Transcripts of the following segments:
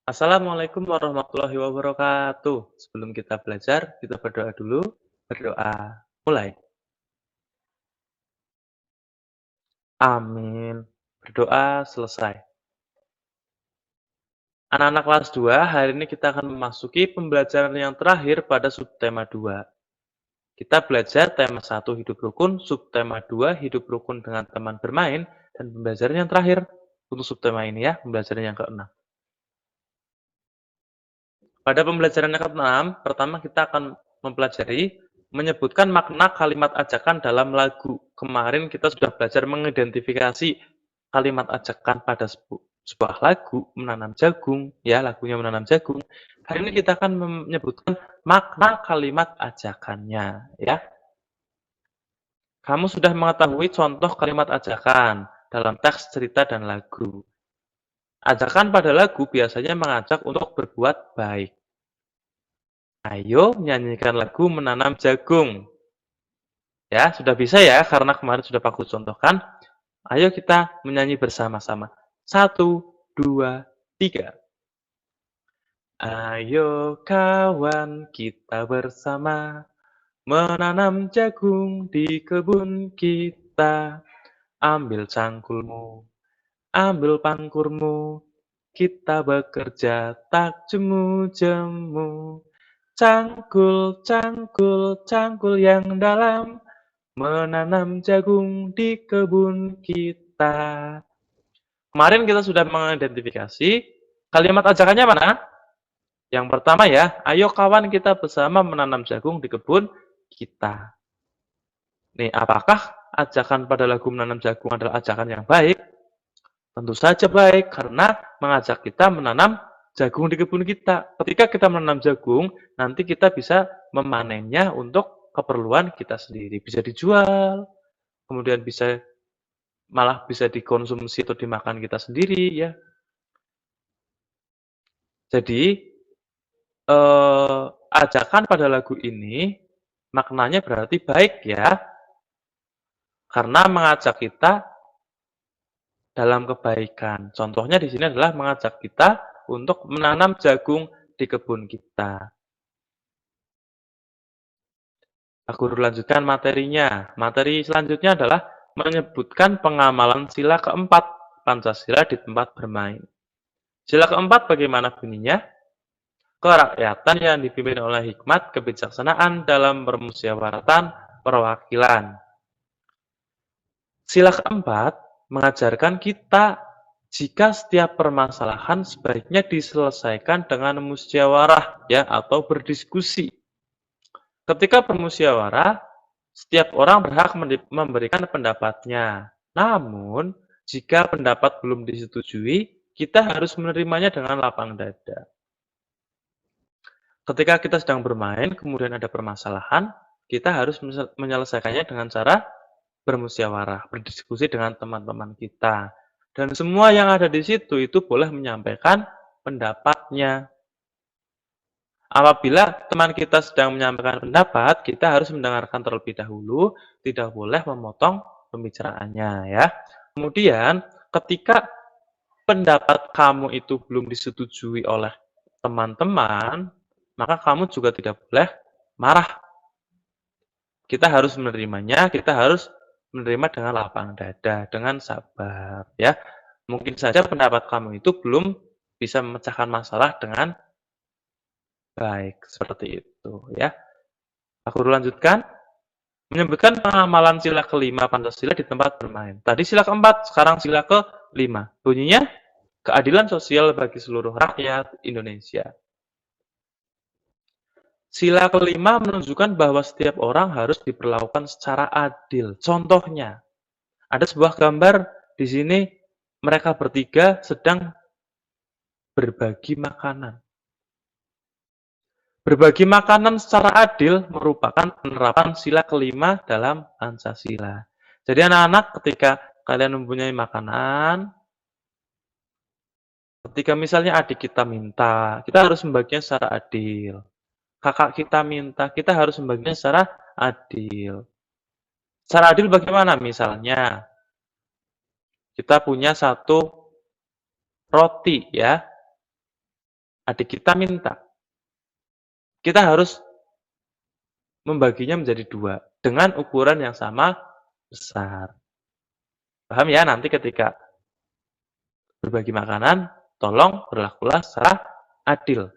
Assalamualaikum warahmatullahi wabarakatuh. Sebelum kita belajar, kita berdoa dulu. Berdoa. Mulai. Amin. Berdoa selesai. Anak-anak kelas 2, hari ini kita akan memasuki pembelajaran yang terakhir pada subtema 2. Kita belajar tema 1 hidup rukun, subtema 2 hidup rukun dengan teman bermain, dan pembelajaran yang terakhir untuk subtema ini ya, pembelajaran yang ke-6. Pada pembelajaran yang ke-6, pertama kita akan mempelajari menyebutkan makna kalimat ajakan dalam lagu. Kemarin kita sudah belajar mengidentifikasi kalimat ajakan pada sebuah lagu, menanam jagung, ya lagunya menanam jagung. Hari ini kita akan menyebutkan makna kalimat ajakannya, ya. Kamu sudah mengetahui contoh kalimat ajakan dalam teks cerita dan lagu. Ajakan pada lagu biasanya mengajak untuk berbuat baik. Ayo nyanyikan lagu menanam jagung. Ya, sudah bisa ya, karena kemarin sudah aku contohkan. Ayo kita menyanyi bersama-sama. 1, 2, 3. Ayo kawan kita bersama menanam jagung di kebun kita. Ambil cangkulmu, ambil pangkurmu, kita bekerja tak jemu-jemu. Cangkul, cangkul, cangkul yang dalam, menanam jagung di kebun kita. Kemarin kita sudah mengidentifikasi kalimat ajakannya mana? Yang pertama ya, ayo kawan kita bersama menanam jagung di kebun kita. Nih, apakah ajakan pada lagu menanam jagung adalah ajakan yang baik? Tentu saja baik, karena mengajak kita menanam jagung di kebun kita. Ketika kita menanam jagung, nanti kita bisa memanennya untuk keperluan kita sendiri. Bisa dijual, kemudian malah bisa dikonsumsi atau dimakan kita sendiri ya. Jadi, ajakan pada lagu ini maknanya berarti baik ya, karena mengajak kita dalam kebaikan. Contohnya di sini adalah mengajak kita untuk menanam jagung di kebun kita. Aku lanjutkan materinya. Materi selanjutnya adalah menyebutkan pengamalan sila keempat Pancasila di tempat bermain. Sila keempat bagaimana bunyinya? Kerakyatan yang dipimpin oleh hikmat kebijaksanaan dalam permusyawaratan perwakilan. Sila keempat mengajarkan kita jika setiap permasalahan sebaiknya diselesaikan dengan musyawarah ya atau berdiskusi. Ketika bermusyawarah, setiap orang berhak memberikan pendapatnya. Namun, jika pendapat belum disetujui, kita harus menerimanya dengan lapang dada. Ketika kita sedang bermain, kemudian ada permasalahan, kita harus menyelesaikannya dengan cara bermusyawarah, berdiskusi dengan teman-teman kita. Dan semua yang ada di situ itu boleh menyampaikan pendapatnya. Apabila teman kita sedang menyampaikan pendapat, kita harus mendengarkan terlebih dahulu, tidak boleh memotong pembicaraannya ya. Kemudian, ketika pendapat kamu itu belum disetujui oleh teman-teman, maka kamu juga tidak boleh marah. Kita harus menerimanya, kita harus menerima dengan lapang dada, dengan sabar ya. Mungkin saja pendapat kamu itu belum bisa memecahkan masalah dengan baik, seperti itu ya. Aku lanjutkan. Menyebutkan pengamalan sila kelima Pancasila di tempat bermain. Tadi sila keempat, sekarang sila kelima. Bunyinya, keadilan sosial bagi seluruh rakyat Indonesia. Sila kelima menunjukkan bahwa setiap orang harus diperlakukan secara adil. Contohnya, ada sebuah gambar di sini mereka bertiga sedang berbagi makanan. Berbagi makanan secara adil merupakan penerapan sila kelima dalam Pancasila. Jadi anak-anak ketika kalian mempunyai makanan, ketika misalnya adik kita minta, kita harus membaginya secara adil. Kakak kita minta, kita harus membaginya secara adil. Secara adil bagaimana? Misalnya, kita punya satu roti ya. Adik kita minta. Kita harus membaginya menjadi 2 dengan ukuran yang sama besar. Paham ya? Nanti ketika berbagi makanan, tolong berlakulah secara adil.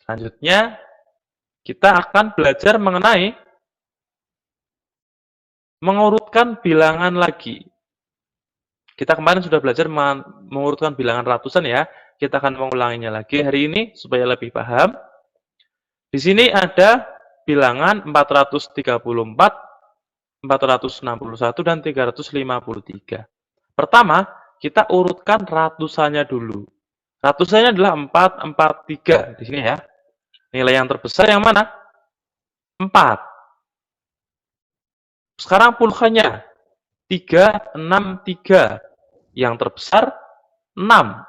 Selanjutnya, kita akan belajar mengenai mengurutkan bilangan lagi. Kita kemarin sudah belajar mengurutkan bilangan ratusan ya. Kita akan mengulanginya lagi hari ini supaya lebih paham. Di sini ada bilangan 434, 461, dan 353. Pertama, kita urutkan ratusannya dulu. Ratusannya adalah 443 di sini ya. Nilai yang terbesar yang mana? 4. Sekarang puluhannya 363. Yang terbesar 6.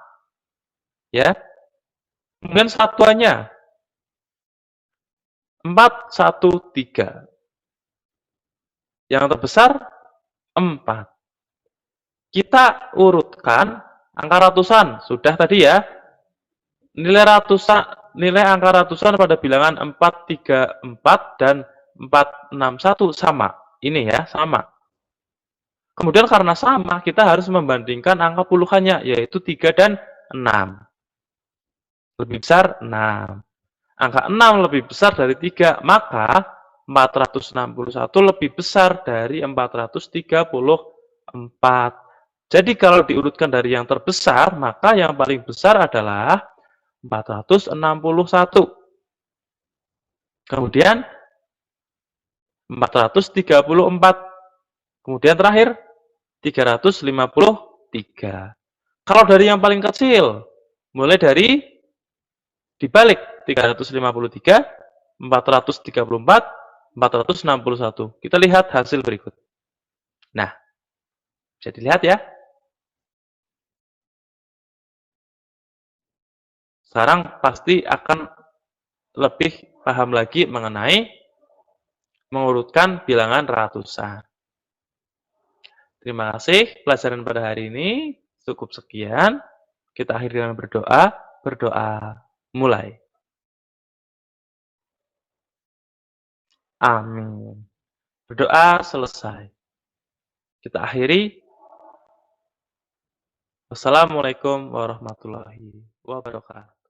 Ya. Kemudian satuannya 413. Yang terbesar 4. Kita urutkan angka ratusan. Sudah tadi ya. Nilai angka ratusan pada bilangan 434 dan 461 sama. Ini ya, sama. Kemudian karena sama, kita harus membandingkan angka puluhannya, yaitu 3 dan 6. Lebih besar 6. Angka 6 lebih besar dari 3, maka 461 lebih besar dari 434. Jadi kalau diurutkan dari yang terbesar, maka yang paling besar adalah 461. Kemudian 434. Kemudian terakhir 353. Kalau dari yang paling kecil, mulai dari dibalik 353, 434, 461. Kita lihat hasil berikut. Nah, bisa dilihat ya. Sekarang pasti akan lebih paham lagi mengenai mengurutkan bilangan ratusan. Terima kasih pelajaran pada hari ini. Cukup sekian. Kita akhiri dengan berdoa. Berdoa mulai. Amin. Berdoa selesai. Kita akhiri. Wassalamualaikum warahmatullahi wabarakatuh.